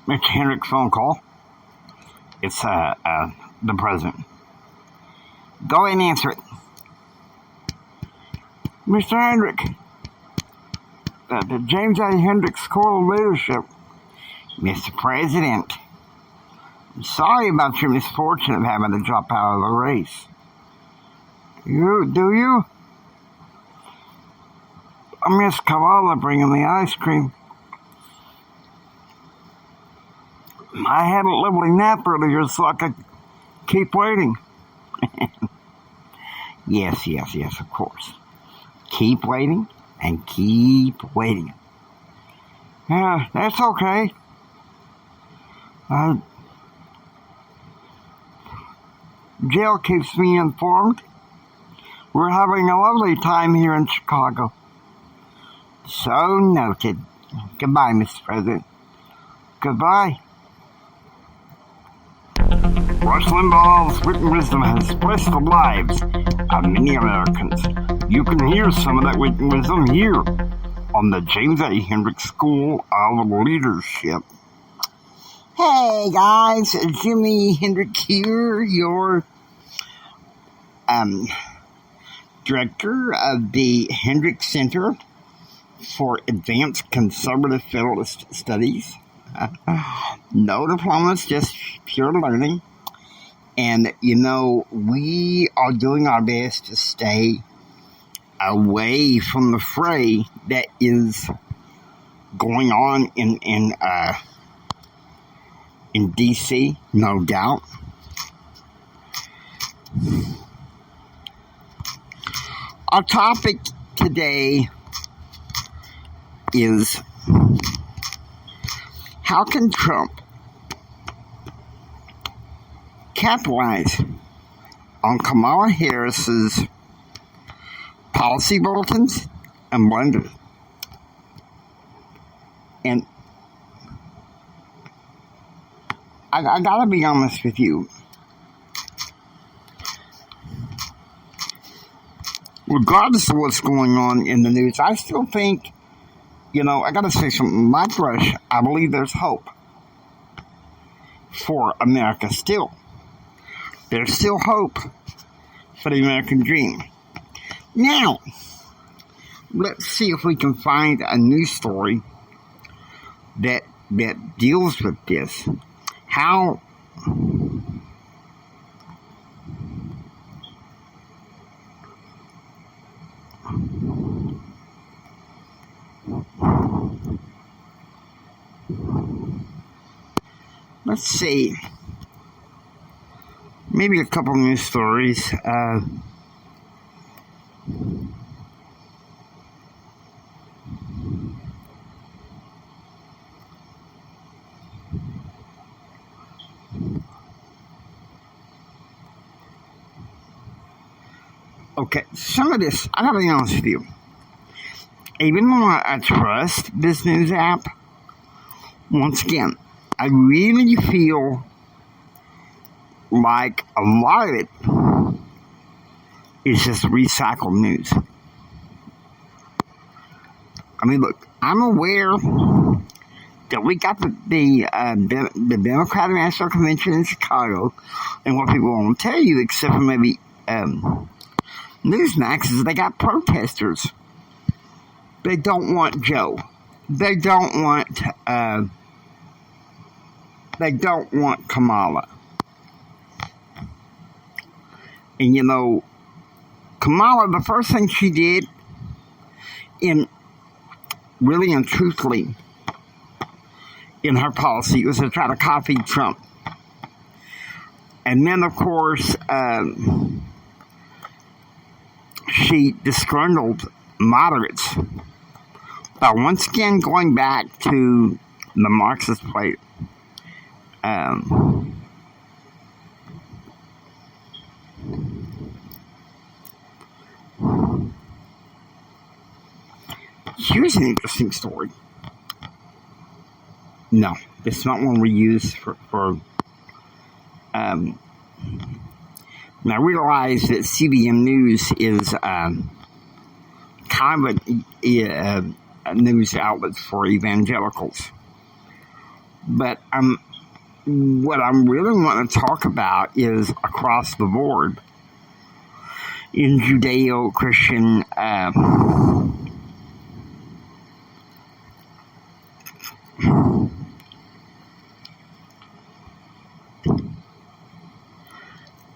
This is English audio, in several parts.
Mr. Hendrick's phone call. It's the president. Go ahead and answer it. Mr. Hendrick, the James A. Hendrick School of Leadership. Mr. President, I'm sorry about your misfortune of having to drop out of the race. Do you? I miss Kamala bringing the ice cream. I had a lovely nap earlier, so I could keep waiting. Yes, of course. Keep waiting and keep waiting. Yeah, that's okay. Jill keeps me informed. We're having a lovely time here in Chicago. So noted. Goodbye, Mr. President. Goodbye. Rush Limbaugh's written wisdom has blessed the lives of many Americans. You can hear some of that written wisdom here on the James A. Hendrick School of Leadership. Hey guys, Jimmy Hendrick here, your director of the Hendrick Center for Advanced Conservative Federalist Studies. No diplomas, just pure learning. And, we are doing our best to stay away from the fray that is going on in D.C., no doubt. Our topic today is, how can Trump capitalize on Kamala Harris's policy bulletins and blunders? And I gotta be honest with you. Regardless of what's going on in the news, I still think, I gotta say something. My brush, I believe there's hope for America still. There's still hope for the American dream. Now, let's see if we can find a news story that deals with this. How let's see. Maybe a couple news stories. Okay, some of this, I gotta be honest with you. Even though I trust this news app, once again, I really feel like a lot of it is just recycled news. I mean, look, I'm aware that we got the Democratic National Convention in Chicago, and what people won't tell you, except for maybe Newsmax, is they got protesters. They don't want Joe. They don't want Kamala. And Kamala, the first thing she did, really and truthfully, in her policy, was to try to copy Trump. And then, of course, she disgruntled moderates by once again going back to the Marxist plate. Here's an interesting story. No, it's not one we use for and I realize that CBN News is kind of a news outlet for evangelicals. But what I'm really wanting to talk about is across the board in Judeo-Christian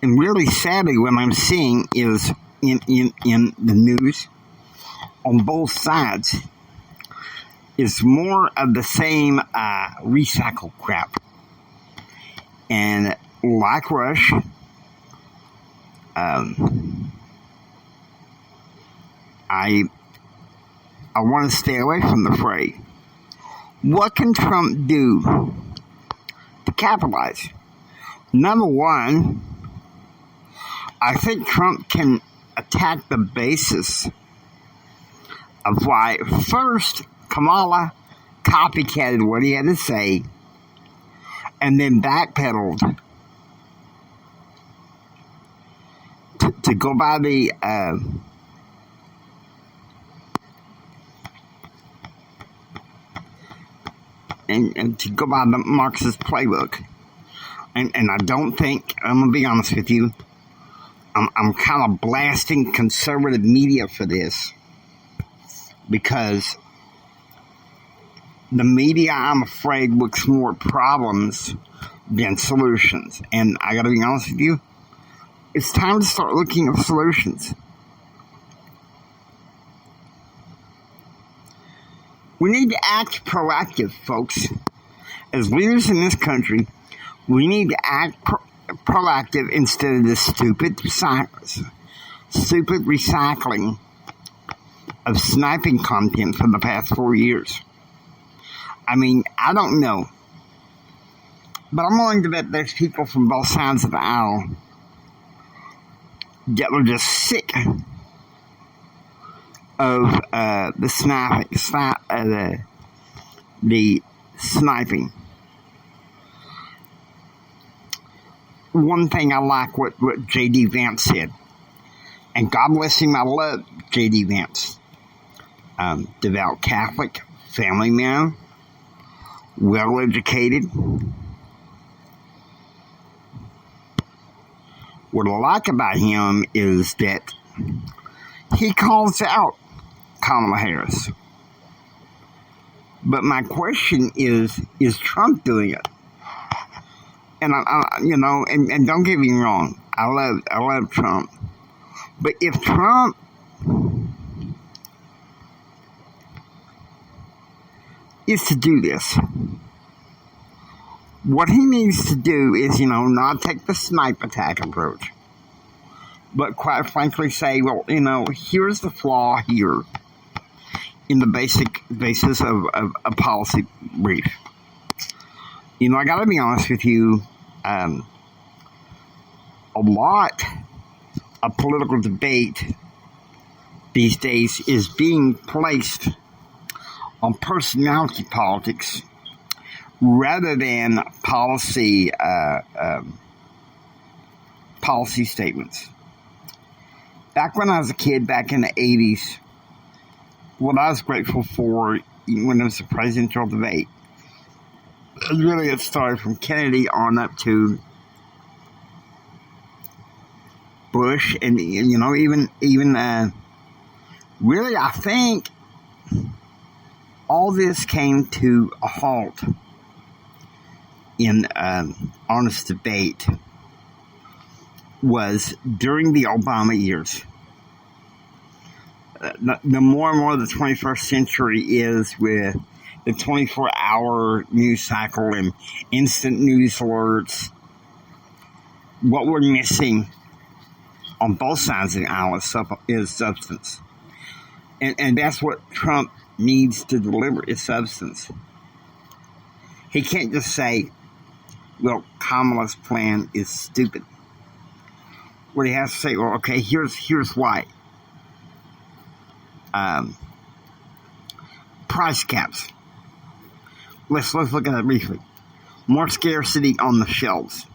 and really sadly what I'm seeing is in the news on both sides is more of the same recycled crap. And like Rush, I want to stay away from the fray. What can Trump do to capitalize? Number one, I think Trump can attack the basis of why first Kamala copycatted what he had to say and then backpedaled to go by the and to go by the Marxist playbook. And I don't think, I'm going to be honest with you, I'm kind of blasting conservative media for this because the media, I'm afraid, looks more at problems than solutions. And I got to be honest with you, it's time to start looking at solutions. We need to act proactive, folks. As leaders in this country, we need to act proactive instead of this stupid recycling of sniping content for the past 4 years. I mean, I don't know. But I'm willing to bet there's people from both sides of the aisle that were just sick of the sniping. One thing I like what J.D. Vance said, and God bless him, I love J.D. Vance. Devout Catholic, family man, well educated. What I like about him is that he calls out Kamala Harris. But my question is Trump doing it? And and don't get me wrong, I love Trump. But if Trump is to do this, what he needs to do is, not take the snipe attack approach, but quite frankly say, well, here's the flaw here in the basic basis of a policy brief. I gotta be honest with you, a lot of political debate these days is being placed on personality politics rather than policy statements. Back when I was a kid, back in the 80s, what I was grateful for when it was a presidential debate, really it started from Kennedy on up to Bush, and even really I think all this came to a halt in honest debate was during the Obama years. The more and more the 21st century is with the 24-hour news cycle and instant news alerts, what we're missing on both sides of the aisle is substance. And that's what Trump needs to deliver, is substance. He can't just say, well, Kamala's plan is stupid. What he has to say, well, okay, here's why. Price caps. Let's look at it briefly. More scarcity on the shelves.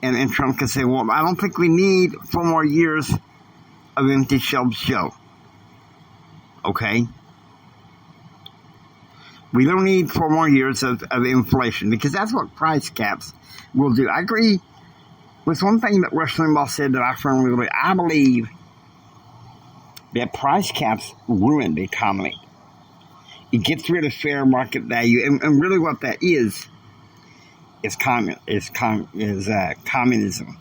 And Trump can say, well, I don't think we need 4 more years of empty shelves show. Okay? We don't need 4 more years of inflation, because that's what price caps will do. I agree with one thing that Rush Limbaugh said that I firmly believe. I believe that price caps ruin the economy. It gets rid of fair market value, and really what that is communism.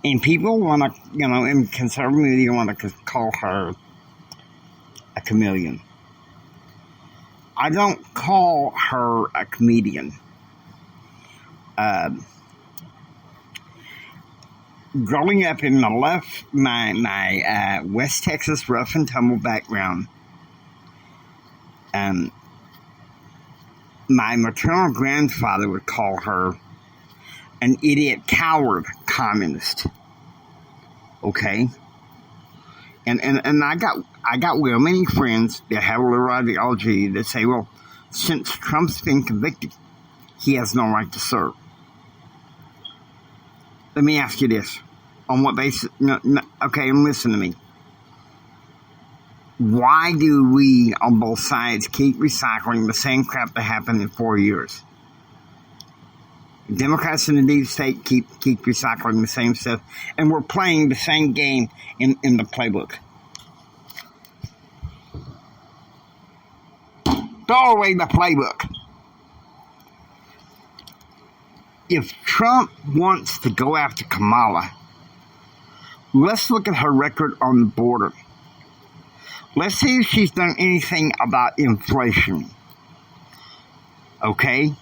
And people want to, in conservative media want to call her a chameleon. I don't call her a comedian. Growing up in my West Texas rough and tumble background, my maternal grandfather would call her an idiot, coward, communist. Okay, and I got well many friends that have a liberal ideology that say, well, since Trump's been convicted, he has no right to serve. Let me ask you this: on what basis? Okay, and listen to me. Why do we, on both sides, keep recycling the same crap that happened in 4 years? Democrats in the deep state keep recycling the same stuff, and we're playing the same game in the playbook. Throw away the playbook. If Trump wants to go after Kamala, let's look at her record on the border. Let's see if she's done anything about inflation. Okay?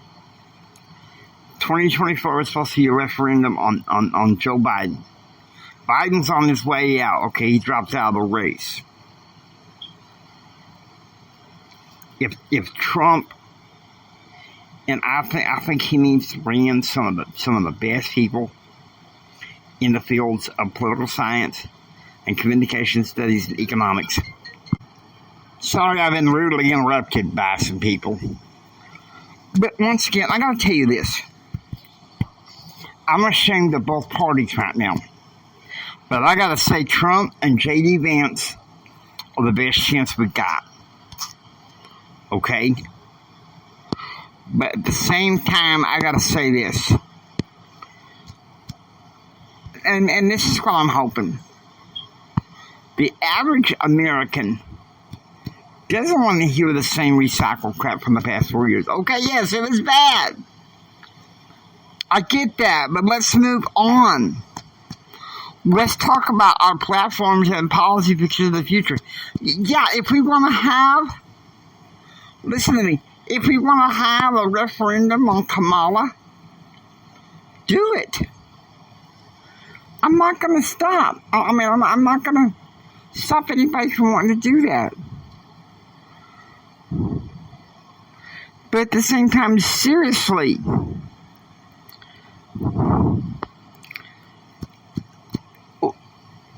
2024 is supposed to be a referendum on Joe Biden. Biden's on his way out. Okay, he dropped out of the race. If Trump, and I think he needs to bring in some of the best people in the fields of political science and communication studies and economics. Sorry, I've been rudely interrupted by some people. But once again, I gotta tell you this. I'm ashamed of both parties right now. But I gotta say, Trump and J.D. Vance are the best chance we got. Okay? But at the same time, I gotta say this. And this is what I'm hoping. The average American doesn't want to hear the same recycled crap from the past 4 years. Okay, yes, it was bad. I get that, but let's move on. Let's talk about our platforms and policy pictures of the future. Yeah, if we want to have, listen to me, if we want to have a referendum on Kamala, do it. I'm not going to stop. I'm not going to stop anybody from wanting to do that. But at the same time, seriously,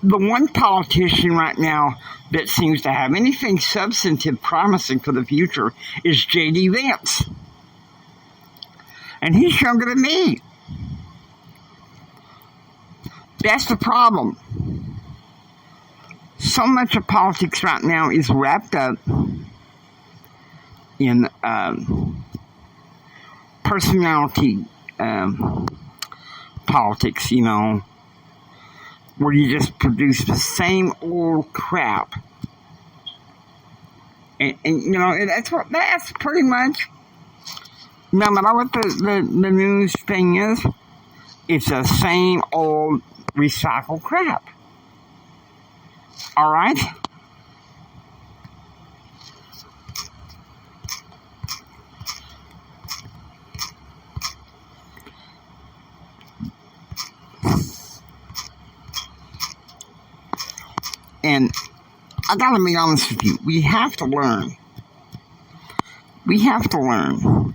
the one politician right now that seems to have anything substantive promising for the future is J.D. Vance. And he's younger than me. That's the problem. So much of politics right now is wrapped up in personality politics, where you just produce the same old crap. And that's pretty much, no matter what the news thing is, it's the same old recycled crap. All right? And I gotta be honest with you, we have to learn. We have to learn.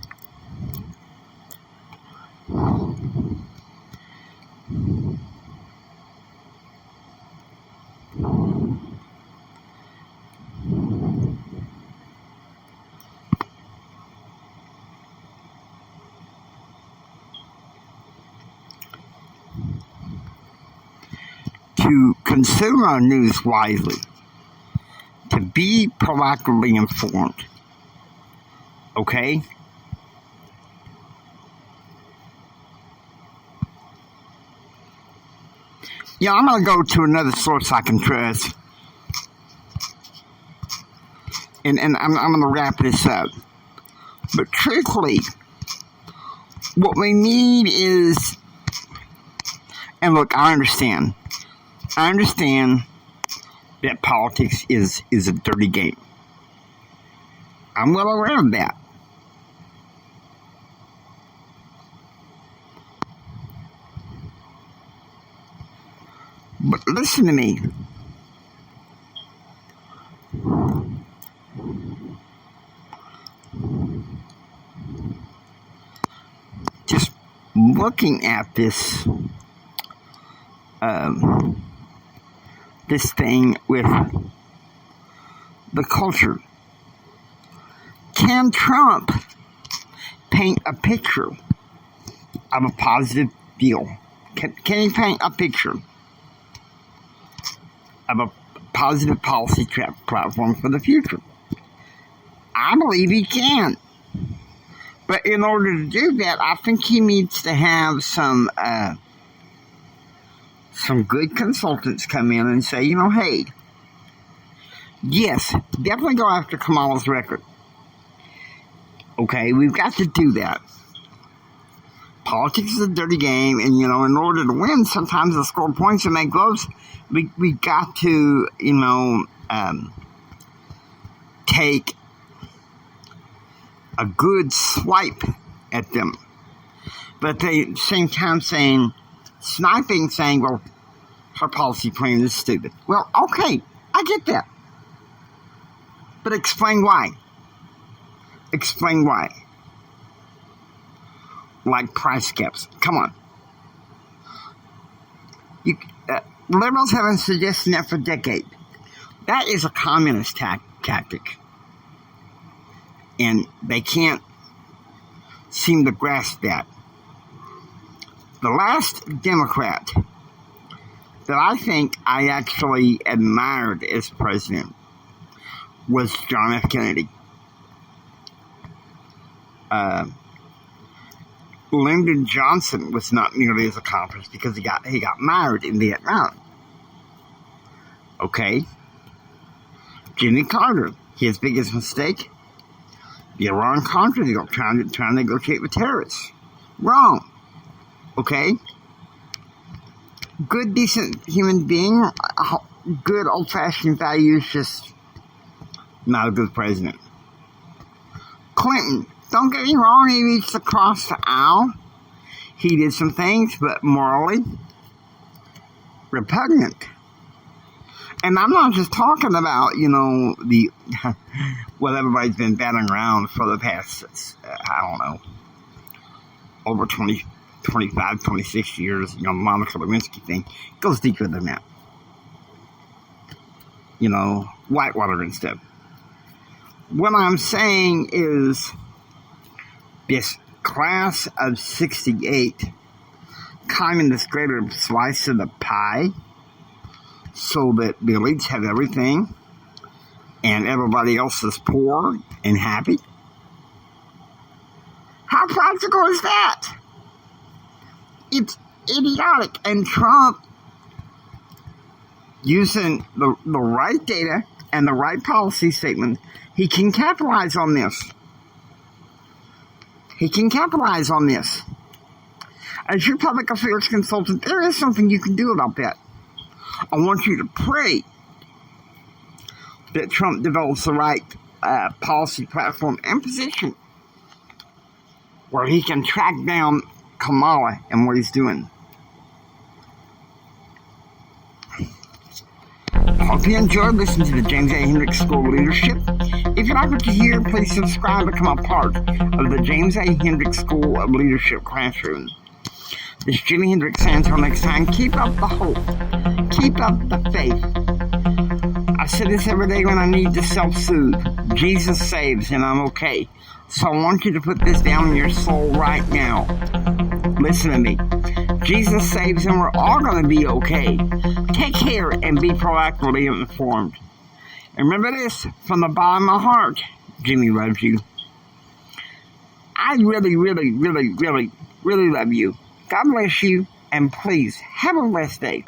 To consume our news wisely, to be proactively informed, Okay? Yeah, I'm going to go to another source I can trust. And I'm going to wrap this up. But truthfully, what we need is, and look, I understand that politics is a dirty game. I'm well aware of that. But listen to me. Just looking at this thing with the culture. Can Trump paint a picture of a positive deal? Can he paint a picture of a positive policy platform for the future? I believe he can. But in order to do that, I think he needs to have some good consultants come in and say, hey, yes, definitely go after Kamala's record. Okay, we've got to do that. Politics is a dirty game, and, in order to win, sometimes to score points and make votes, we got to, take a good swipe at them. But at the same time saying, well, her policy plan is stupid. Well, okay, I get that. But explain why. Explain why. Like price caps. Come on. Liberals have been suggesting that for decades. That is a communist tactic. And they can't seem to grasp that. The last Democrat that I think I actually admired as president was John F. Kennedy. Lyndon Johnson was not nearly as accomplished because he got married in Vietnam. Okay? Jimmy Carter, his biggest mistake, the Iran-Contra deal, trying to negotiate with terrorists. Wrong. Okay? Good, decent human being, good old-fashioned values, just not a good president. Clinton, don't get me wrong, he reached across the aisle. He did some things, but morally repugnant. And I'm not just talking about, the what everybody's been batting around for the past, over 25, 26 years, Monica Lewinsky thing. It goes deeper than that. Whitewater and stuff. What I'm saying is this class of 68 communist greater slice of the pie so that the elites have everything and everybody else is poor and happy. How practical is that? It's idiotic. And Trump, using the right data and the right policy statement, he can capitalize on this. He can capitalize on this. As your public affairs consultant, there is something you can do about that. I want you to pray that Trump develops the right policy platform and position where he can track down Kamala and what he's doing. Hope you enjoyed listening to the James A. Hendricks School of Leadership. If you like what you hear, please subscribe and become a part of the James A. Hendricks School of Leadership classroom. This is Jimi Hendrix saying until next time, keep up the hope. Keep up the faith. I say this every day when I need to self-soothe. Jesus saves and I'm okay. So I want you to put this down in your soul right now. Listen to me. Jesus saves and we're all going to be okay. Take care and be proactively informed. And remember this, from the bottom of my heart, Jimmy loves you. I really, really, really, really, really love you. God bless you, and please have a blessed day.